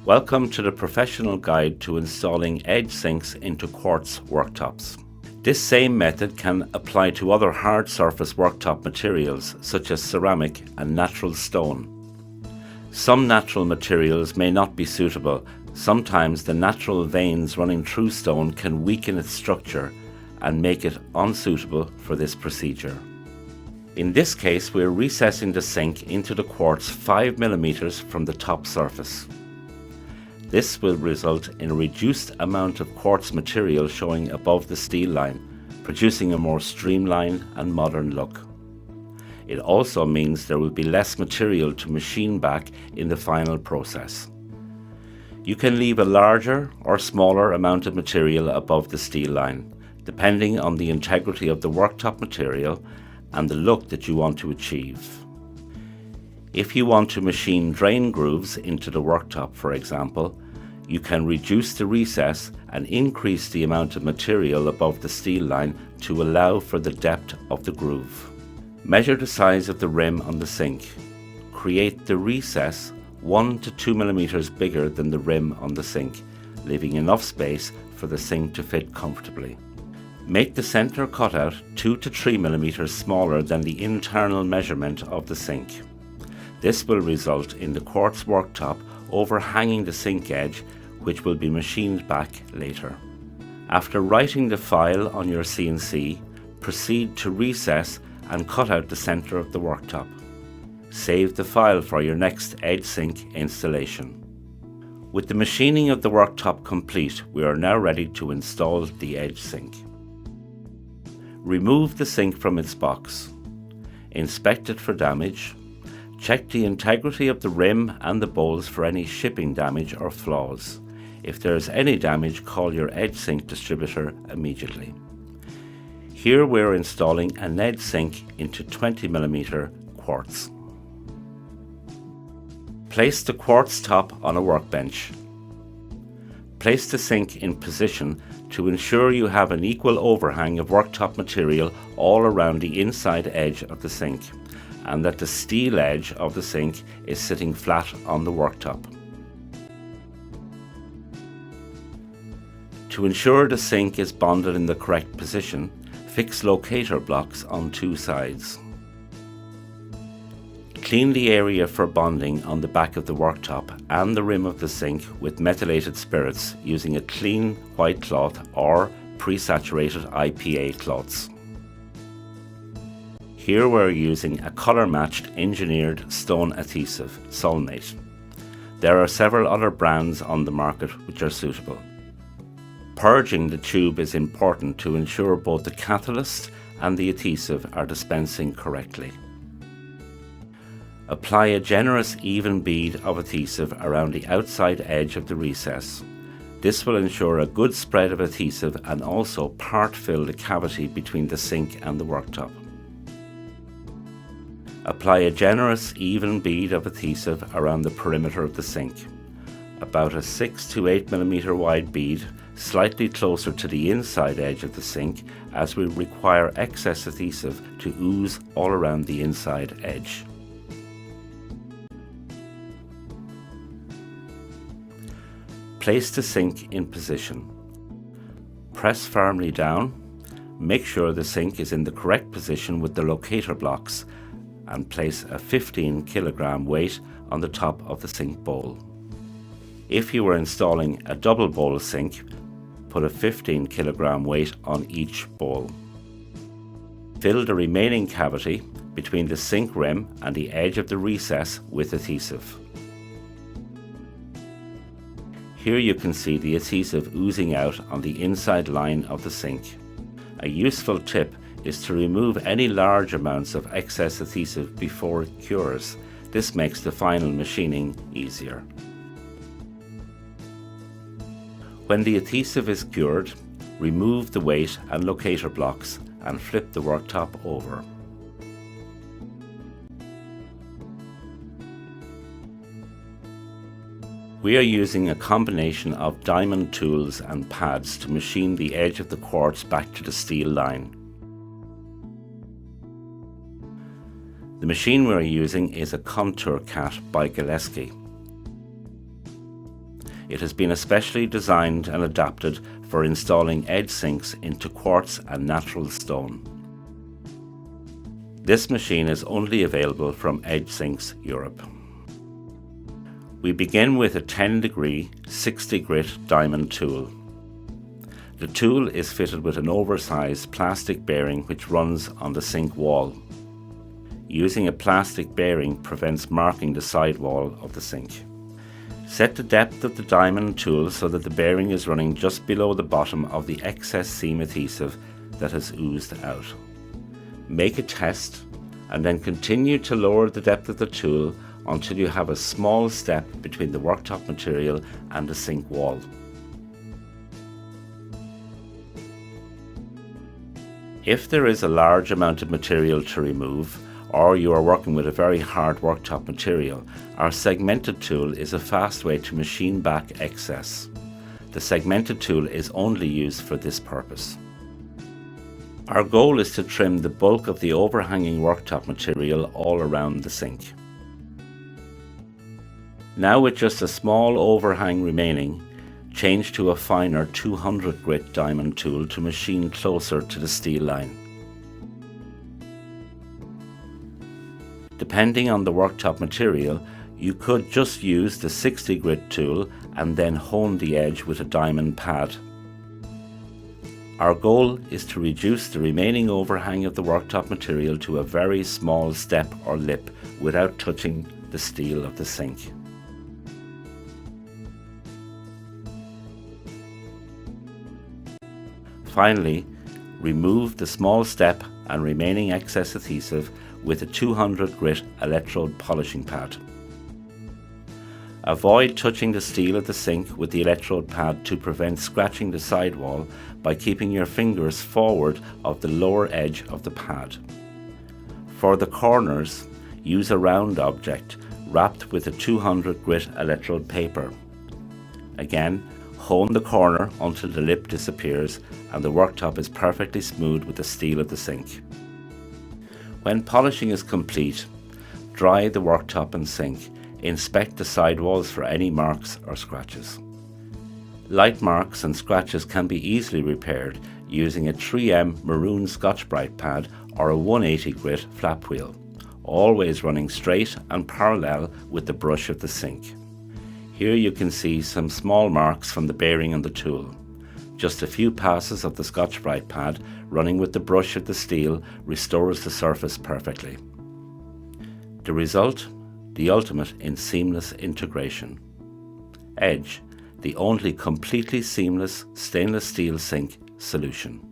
Welcome to the professional guide to installing edge sinks into quartz worktops. This same method can apply to other hard surface worktop materials such as ceramic and natural stone. Some natural materials may not be suitable. Sometimes the natural veins running through stone can weaken its structure and make it unsuitable for this procedure. In this case, we are recessing the sink into the quartz 5 mm from the top surface. This will result in a reduced amount of quartz material showing above the steel line, producing a more streamlined and modern look. It also means there will be less material to machine back in the final process. You can leave a larger or smaller amount of material above the steel line, depending on the integrity of the worktop material and the look that you want to achieve. If you want to machine drain grooves into the worktop, for example, you can reduce the recess and increase the amount of material above the steel line to allow for the depth of the groove. Measure the size of the rim on the sink. Create the recess 1 to 2 mm bigger than the rim on the sink, leaving enough space for the sink to fit comfortably. Make the center cutout 2 to 3 mm smaller than the internal measurement of the sink. This will result in the quartz worktop overhanging the sink edge, which will be machined back later. After writing the file on your CNC, proceed to recess and cut out the center of the worktop. Save the file for your next edge sink installation. With the machining of the worktop complete, we are now ready to install the edge sink. Remove the sink from its box. Inspect it for damage. Check the integrity of the rim and the bowls for any shipping damage or flaws. If there is any damage, call your edge sink distributor immediately. Here we are installing an edge sink into 20 mm quartz. Place the quartz top on a workbench. Place the sink in position to ensure you have an equal overhang of worktop material all around the inside edge of the sink, and that the steel edge of the sink is sitting flat on the worktop. To ensure the sink is bonded in the correct position, fix locator blocks on 2 sides. Clean the area for bonding on the back of the worktop and the rim of the sink with methylated spirits using a clean white cloth or pre-saturated IPA cloths. Here we're using a colour-matched engineered stone adhesive, Solmate. There are several other brands on the market which are suitable. Purging the tube is important to ensure both the catalyst and the adhesive are dispensing correctly. Apply a generous even bead of adhesive around the outside edge of the recess. This will ensure a good spread of adhesive and also part-fill the cavity between the sink and the worktop. Apply a generous even bead of adhesive around the perimeter of the sink. About a 6 to 8 mm wide bead, slightly closer to the inside edge of the sink, as we require excess adhesive to ooze all around the inside edge. Place the sink in position. Press firmly down. Make sure the sink is in the correct position with the locator blocks, and place a 15 kg weight on the top of the sink bowl. If you were installing a double bowl sink, put a 15 kg weight on each bowl. Fill the remaining cavity between the sink rim and the edge of the recess with adhesive. Here you can see the adhesive oozing out on the inside line of the sink. A useful tip is to remove any large amounts of excess adhesive before it cures. This makes the final machining easier. When the adhesive is cured, remove the weight and locator blocks and flip the worktop over. We are using a combination of diamond tools and pads to machine the edge of the quartz back to the steel line. The machine we are using is a Contour Cat by Gillespie. It has been especially designed and adapted for installing edge sinks into quartz and natural stone. This machine is only available from Edge Sinks Europe. We begin with a 10-degree 60 grit diamond tool. The tool is fitted with an oversized plastic bearing which runs on the sink wall. Using a plastic bearing prevents marking the sidewall of the sink. Set the depth of the diamond tool so that the bearing is running just below the bottom of the excess seam adhesive that has oozed out. Make a test and then continue to lower the depth of the tool until you have a small step between the worktop material and the sink wall. If there is a large amount of material to remove, or you are working with a very hard worktop material, our segmented tool is a fast way to machine back excess. The segmented tool is only used for this purpose. Our goal is to trim the bulk of the overhanging worktop material all around the sink. Now, with just a small overhang remaining, change to a finer 200 grit diamond tool to machine closer to the steel line. Depending on the worktop material, you could just use the 60 grit tool and then hone the edge with a diamond pad. Our goal is to reduce the remaining overhang of the worktop material to a very small step or lip without touching the steel of the sink. Finally, remove the small step and remaining excess adhesive with a 200 grit electrode polishing pad. Avoid touching the steel of the sink with the electrode pad to prevent scratching the sidewall by keeping your fingers forward of the lower edge of the pad. For the corners, use a round object wrapped with a 200 grit electrode paper. Again, hone the corner until the lip disappears and the worktop is perfectly smooth with the steel of the sink. When polishing is complete, dry the worktop and sink. Inspect the sidewalls for any marks or scratches. Light marks and scratches can be easily repaired using a 3M maroon Scotch-Brite pad or a 180 grit flap wheel, always running straight and parallel with the brush of the sink. Here you can see some small marks from the bearing on the tool. Just a few passes of the Scotch-Brite pad running with the brush of the steel restores the surface perfectly. The result? The ultimate in seamless integration. Edge, the only completely seamless stainless steel sink solution.